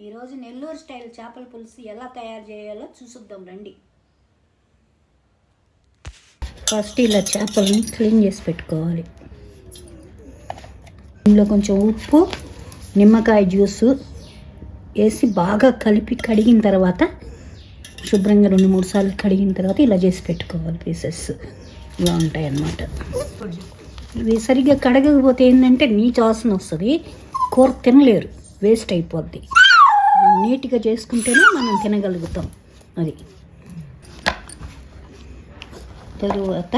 ఈరోజు నెల్లూరు స్టైల్ చేపల పులుసు ఎలా తయారు చేయాలో చూసుద్దాం రండి. ఫస్ట్ ఇలా చేపలను క్లీన్ చేసి పెట్టుకోవాలి. ఇందులో కొంచెం ఉప్పు, నిమ్మకాయ జ్యూసు వేసి బాగా కలిపి కడిగిన తర్వాత శుభ్రంగా 2-3 సార్లు కడిగిన తర్వాత ఇలా చేసి పెట్టుకోవాలి. పీసెస్ ఇలా ఉంటాయి అన్నమాట. ఇవి సరిగ్గా కడగకపోతే ఏంటంటే నీచు వాసన వస్తుంది, కూర తినలేరు, వేస్ట్ అయిపోద్ది. నీట్గా చేసుకుంటేనే మనం తినగలుగుతాం. అది తరువాత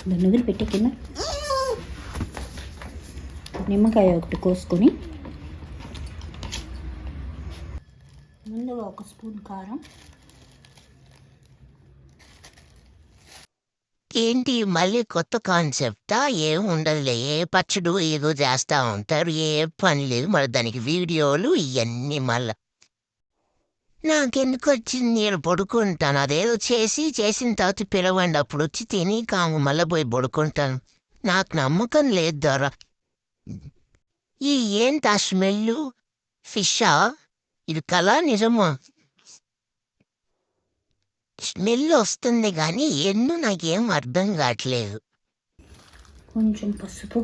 దాన్ని వదిలిపెట్టే కింద నిమ్మకాయ ఒకటి కోసుకొని ముందుగా 1 స్పూన్ కారం, ఏంటి మళ్ళీ కొత్త కాన్సెప్టా? ఏం ఉండదులే, ఏ పచ్చడు ఏదో చేస్తూ ఉంటారు, ఏ పని లేదు, మరి దానికి వీడియోలు ఇవన్నీ మళ్ళా నాకెందుకు వచ్చింది, నేను పడుకుంటాను. అదేదో చేసిన తర్వాత పిలవండి, అప్పుడు వచ్చి తిని కాము మళ్ళీ పోయి పడుకుంటాను. నాకు నమ్మకం లేదు దొర. ఏంటి ఆ స్మెల్? ఫిషా? ఇది కళ నిజమా? స్మెల్ వస్తుంది కానీ ఎన్నో నాకేం అర్థం కావట్లేదు. కొంచెం పసుపు,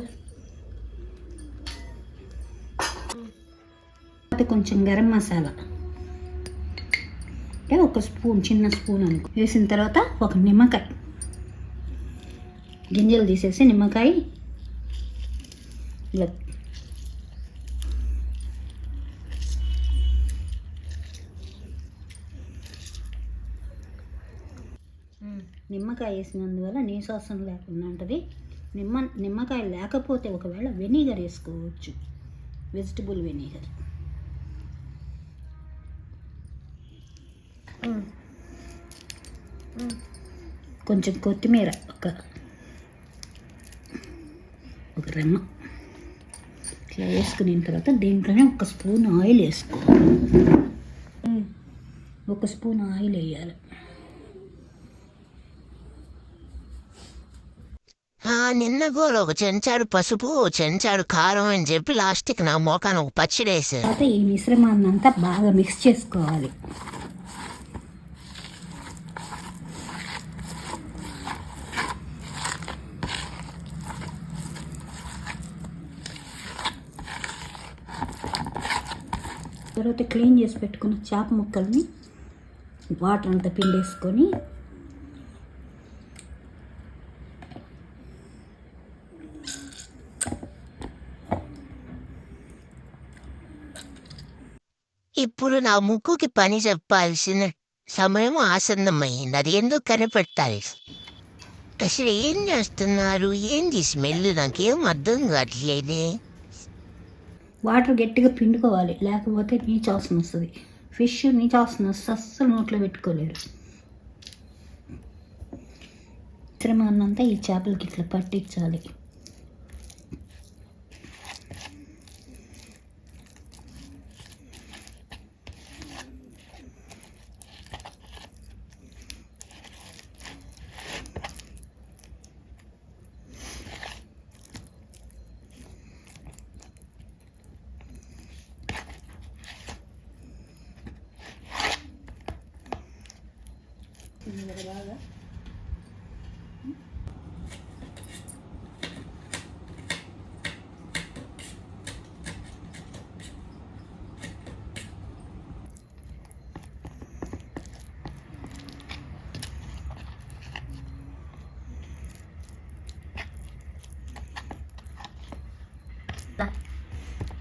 కొంచెం గరం మసాలా, 1 స్పూన్, చిన్న స్పూన్ అనుకో. వేసిన తర్వాత 1 నిమ్మకాయ గింజలు తీసేసి నిమ్మకాయ ఇలా నిమ్మకాయ వేసినందువల్ల నీసు వాసన లేకుండా ఉంటుంది. నిమ్మకాయ లేకపోతే ఒకవేళ వెనిగర్ వేసుకోవచ్చు, వెజిటబుల్ వెనిగర్. కొంచెం కొత్తిమీర, ఒక రెమ్మ ఇట్లా వేసుకున్న తర్వాత దీంట్లోనే 1 స్పూన్ ఆయిల్ వేసుకోవాలి. 1 స్పూన్ ఆయిల్ వేయాలి. నిన్న కూడా 1 చెంచాడు పసుపు, 1 చెంచాడు కారం అని చెప్పి లాస్ట్కి నా మోకాను ఒక పచ్చడి వేసాను. తర్వాత ఈ మిశ్రమాన్ని అంతా బాగా మిక్స్ చేసుకోవాలి. తర్వాత క్లీన్ చేసి పెట్టుకున్న చేప ముక్కల్ని వాటర్ అంతా పిండేసుకొని ఇప్పుడు నా ముక్కుకి పని చెప్పాల్సిన సమయం ఆసన్నమైంది. అది ఎందుకు కనిపెట్టాలి? అసలు ఏం చేస్తున్నారు? ఏంది స్మెల్? నాకేం అర్థం కావట్లేదే. వాటర్ గట్టిగా పిండుకోవాలి, లేకపోతే నీచు వాసన వస్తుంది. ఫిష్ నీచు వాసన వస్తే అస్సలు నోట్లో పెట్టుకోలేరు. మిశ్రమాన్నంతా ఈ చేపలకి ఇట్లా పట్టించాలి. బాగా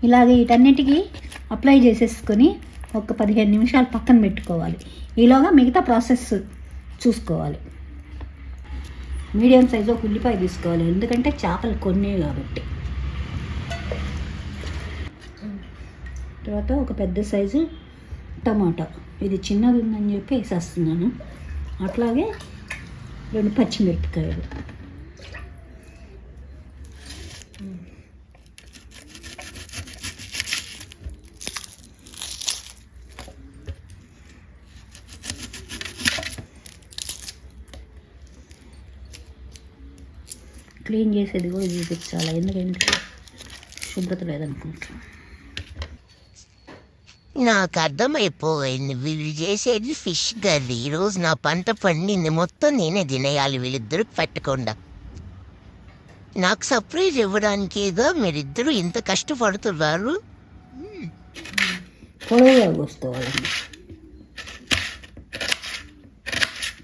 ఇలాగే వీటన్నిటికీ అప్లై చేసేసుకొని ఒక 15 నిమిషాలు పక్కన పెట్టుకోవాలి. ఈలోగా మిగతా ప్రాసెస్ చూసుకోవాలి. మీడియం సైజు ఒక ఉల్లిపాయ తీసుకోవాలి, ఎందుకంటే చేపలు కొన్నే కాబట్టి. తర్వాత ఒక పెద్ద సైజు టమాటా, ఇది చిన్నది ఉందని చెప్పి వేసేస్తున్నాను. అట్లాగే 2 పచ్చిమిరపకాయలు, క్లీన్ చేసేది కూడా చూపించాలి, ఎందుకంటే శుభ్రత లేదనుకుంటున్నాను. నాకు అర్థమైపోయింది, వీళ్ళు చేసేది ఫిష్ కర్రీ. ఈరోజు నా పంట పండింది, మొత్తం నేనే తినేయాలి వీళ్ళిద్దరు పెట్టకుండా. నాకు సర్ప్రైజ్ ఇవ్వడానికేగా మీరిద్దరూ ఇంత కష్టపడుతున్నారు. పొడవుగా కోసుకోవాలండి.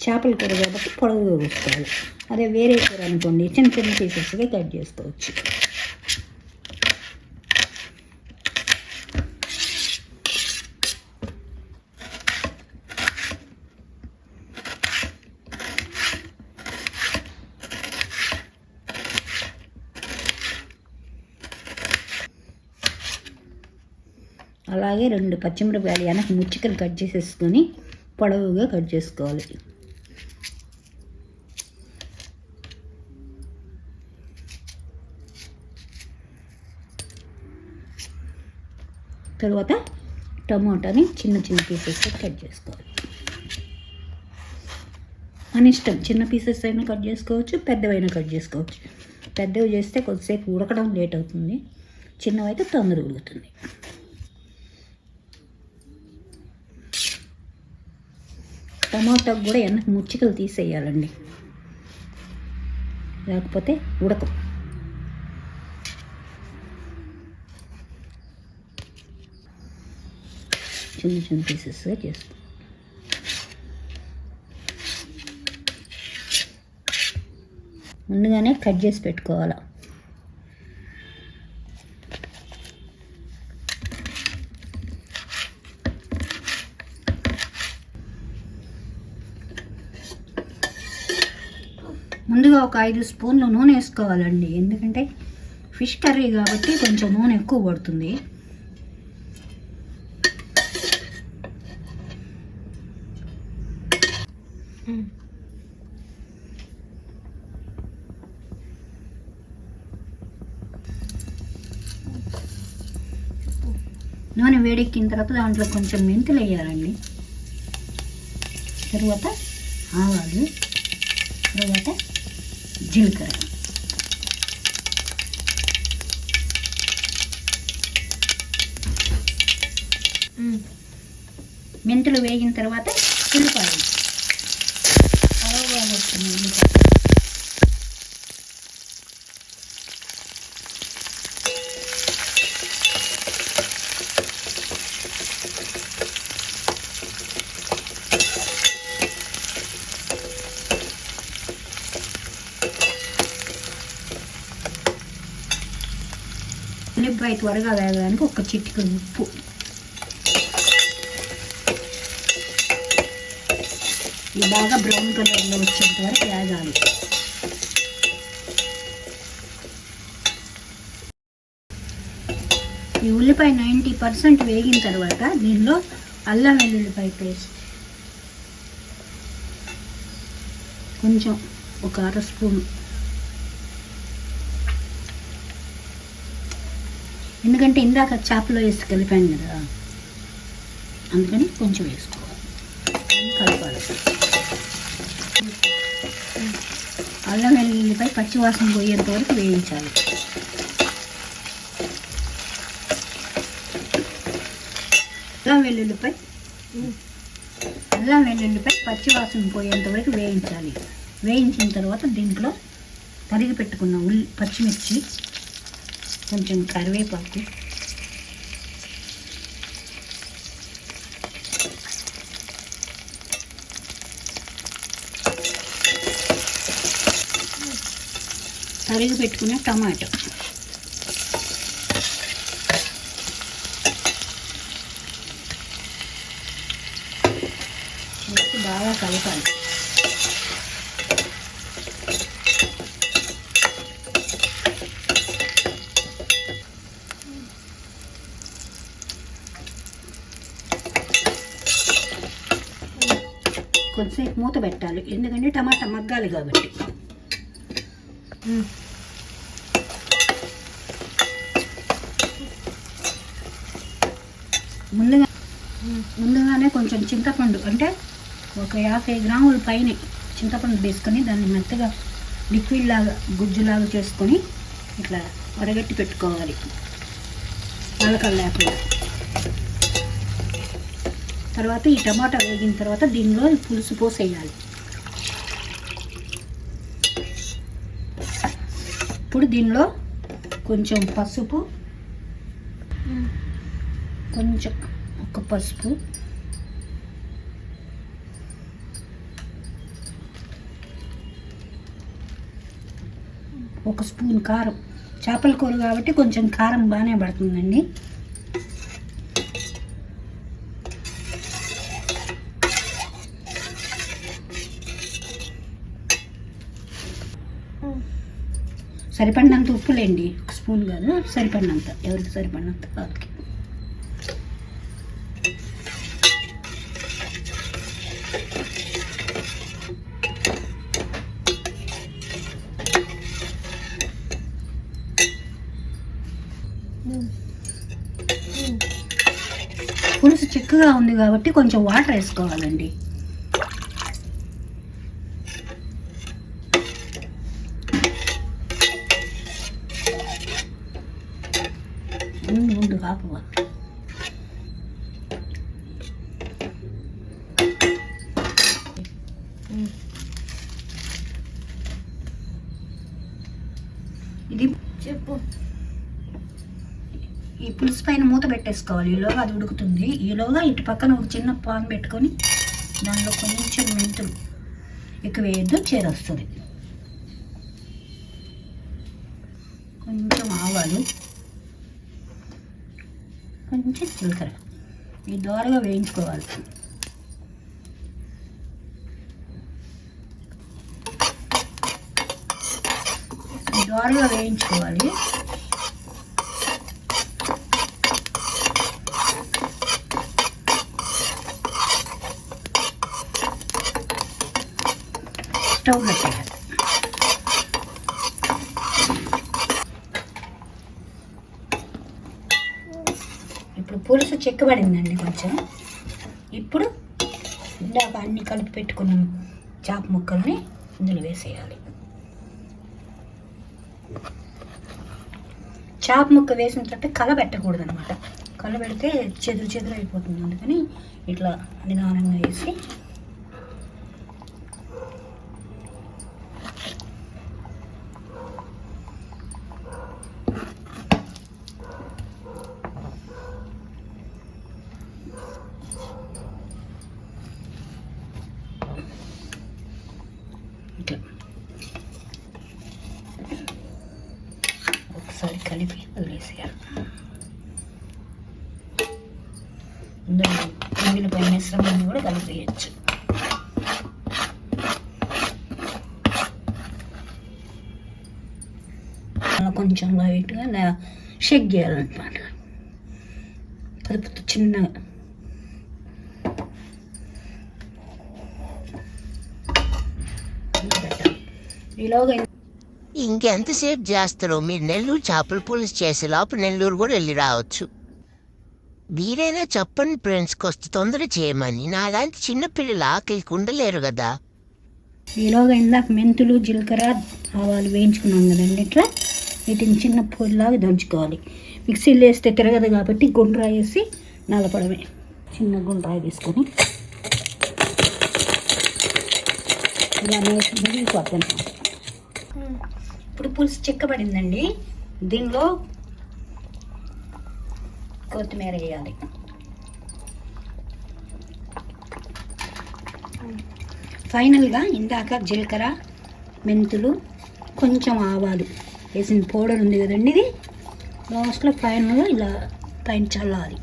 చేపల కూర కాబట్టి పొడవుగా కోసుకోవాలి. అదే వేరే కూర అనుకోండి చిన్న చిన్న పీసెస్గా కట్ చేసుకోవచ్చు. అలాగే 2 పచ్చిమిరపకాయలు వెనక ముచ్చికలు కట్ చేసేసుకొని పొడవుగా కట్ చేసుకోవాలి. తర్వాత టమోటాని చిన్న చిన్న పీసెస్ కట్ చేసుకోవాలి. మన ఇష్టం, చిన్న పీసెస్ అయినా కట్ చేసుకోవచ్చు, పెద్దవైనా కట్ చేసుకోవచ్చు. పెద్దవి చేస్తే కొద్దిసేపు ఉడకడం లేట్ అవుతుంది, చిన్నవైతే తొందరగా ఉడుకుతుంది. టమాటాకు కూడా వెనక ముచ్చికలు తీసేయాలండి, లేకపోతే ఉడకం. చిన్న చిన్న పీసెస్గా చేసుకో. ముందుగానే కట్ చేసి పెట్టుకోవాలి. ముందుగా ఒక 5 స్పూన్లు నూనె వేసుకోవాలండి, ఎందుకంటే ఫిష్ కర్రీ కాబట్టి కొంచెం నూనె ఎక్కువ పడుతుంది. నూనె వేడెక్కిన తర్వాత దాంట్లో కొంచెం మెంతులు వేయాలండి, తర్వాత ఆవాలు, తర్వాత జీలకర్ర. మెంతులు వేగిన తర్వాత ఉల్లిపాయలు పొడవుగా వస్తుంది. ఉల్లిపాయ త్వరగా వేగడానికి ఒక చిటికెడు ఉప్పు, ఇది బాగా బ్రౌన్ కలర్లో వచ్చేంత వరకు వేగాలి. ఈ ఉల్లిపాయ 90% వేగిన తర్వాత దీనిలో అల్లం వెల్లుల్లిపాయ పేస్ట్ కొంచెం ఒక 1/2 స్పూను, ఎందుకంటే ఇందాక చేపలో వేసి కలిపాను కదా, అందుకని కొంచెం వేసుకోవాలి, కలపాలి. అల్లం వెల్లుల్లిపై పచ్చివాసన పోయేంత వరకు వేయించాలి. అల్లం వెల్లుల్లిపై పచ్చివాసన పోయేంత వరకు వేయించాలి. వేయించిన తర్వాత దీంట్లో తరిగి పెట్టుకున్న పచ్చిమిర్చి, కొంచెం కరివేపాకు, తరిగి పెట్టుకున్న టమాటో, బాగా కలపాలి. కొద్దిసేపు మూత పెట్టాలి, ఎందుకంటే టమాటా మగ్గాలి కాబట్టి. ముందుగానే కొంచెం చింతపండు, అంటే ఒక 50 గ్రాముల పైన చింతపండు వేసుకొని దాన్ని మెత్తగా లిక్విడ్ లాగా గుజ్జులాగా చేసుకొని ఇట్లా వడగట్టి పెట్టుకోవాలి, అలకలు లేకుండా. తర్వాత ఈ టమాటా వేగిన తర్వాత దీనిలో ఈ పులుసు పోసేయాలి. ఇప్పుడు దీనిలో కొంచెం పసుపు, కొంచెం ఒక పసుపు, ఒక స్పూన్ కారం. చేపల కూర కాబట్టి కొంచెం కారం బాగానే పడుతుందండి. సరిపడినంత ఉప్పులేండి, ఒక స్పూన్ కాదు, సరిపడినంత, ఎవరికి సరిపడినంత వాళ్ళకి. పులుసు చిక్కగా ఉంది కాబట్టి కొంచెం వాటర్ వేసుకోవాలండి. ముందు కాపువా ఇది చెప్పు. ఈ పులుసు పైన మూత పెట్టేసుకోవాలి. ఈలోగా అది ఉడుకుతుంది. ఈలోగా ఇటు పక్కన ఒక చిన్న పాన్ పెట్టుకొని దానిలో కొంచెం మెంతులు ఎక్కువ వేయద్దు, చేరొస్తుంది. కొంచెం ఆవాలు, కొంచెం జీలకర్ర ఈ దోరగా వేయించుకోవాలి. దోరగా వేయించుకోవాలి. స్టవ్ కట్టేయాలి. ఇప్పుడు పులుసు చిక్కబడిందండి కొంచెం. ఇప్పుడు ఇందాక అన్ని కలిపి పెట్టుకున్న చేప ముక్కల్ని ఇందులో వేసేయాలి. చేప ముక్క వేసిన తర్వాత కలబెట్టకూడదు అనమాట. కలబెడితే చెదురు చెదురు అయిపోతుంది. అందుకని ఇట్లా నిదానంగా వేసి ఇట్లా ఒకసారి కలిపి వదిలేసేయాలి. ఇందులో ఉల్లిపాయ మిశ్రమాన్ని కూడా కలిపేయచ్చు. కొంచెం లైట్గా షేక్ చేయాలన్నమాట. కలుపుతూ చిన్నగా. ఈలోగా ఇంకెంతసేపు చేస్తారో? మీరు నెల్లూరు చేపల పులుసు చేసే లోపు నెల్లూరు కూడా వెళ్ళి రావచ్చు. మీరైనా చెప్పండి ఫ్రెండ్స్కి వస్తే తొందర చేయమని. నాలాంటి చిన్నపిల్లలు ఆకలికి ఉండలేరు కదా. ఈలోగా ఇందాక మెంతులు, జీలకర్ర, ఆవాలు వేయించుకున్నాం కదండి. ఇట్లా వీటిని చిన్న పొడిలాగా దంచుకోవాలి. మిక్సీలో వేస్తే తిరగదు కాబట్టి గుండ్రాయి వేసి నలపడమే. చిన్న గుండ్రాయి తీసుకొని ఇలా మిగిలిపోతాను. ఇప్పుడు పులుసు చిక్కబడిందండి. దీనిలో కొత్తిమీర వేయాలి. ఫైనల్గా ఇందాక జీలకర్ర, మెంతులు, కొంచెం ఆవాలు వేసిన పౌడర్ ఉంది కదండి. ఇది లాస్ట్లో ఫైనల్గా ఇలా పైన చల్లాలి.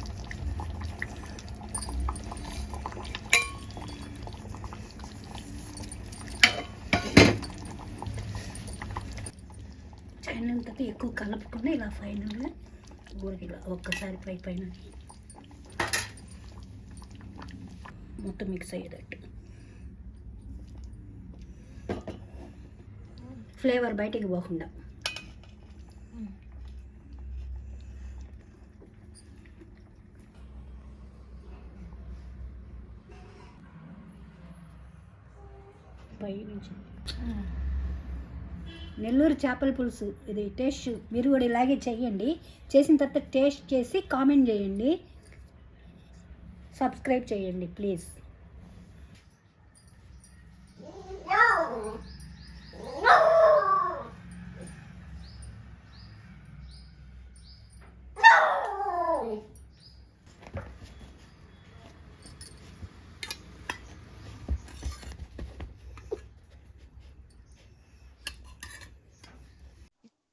చల్లినంత ఎక్కువ కలుపుకొని ఇలా ఫైనల్గా ఊరికి ఇలా ఒక్కసారి పైన మొత్తం మిక్స్ అయ్యేటట్టు. ఫ్లేవర్ బయటికి పోకుండా. పైనుంచి నెల్లూరు చేపల పులుసు ఇది టేస్ట్ మీరు కూడా ఇలాగే చెయ్యండి. చేసిన తర్వాత టేస్ట్ చేసి కామెంట్ చేయండి. సబ్స్క్రైబ్ చేయండి ప్లీజ్.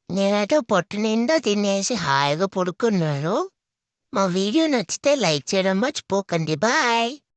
నేనైతే పొట్టు నిండా తినేసి హాయిగా పడుకున్నాను. మా వీడియో నచ్చితే లైక్ చేయడం మర్చిపోకండి. బాయ్.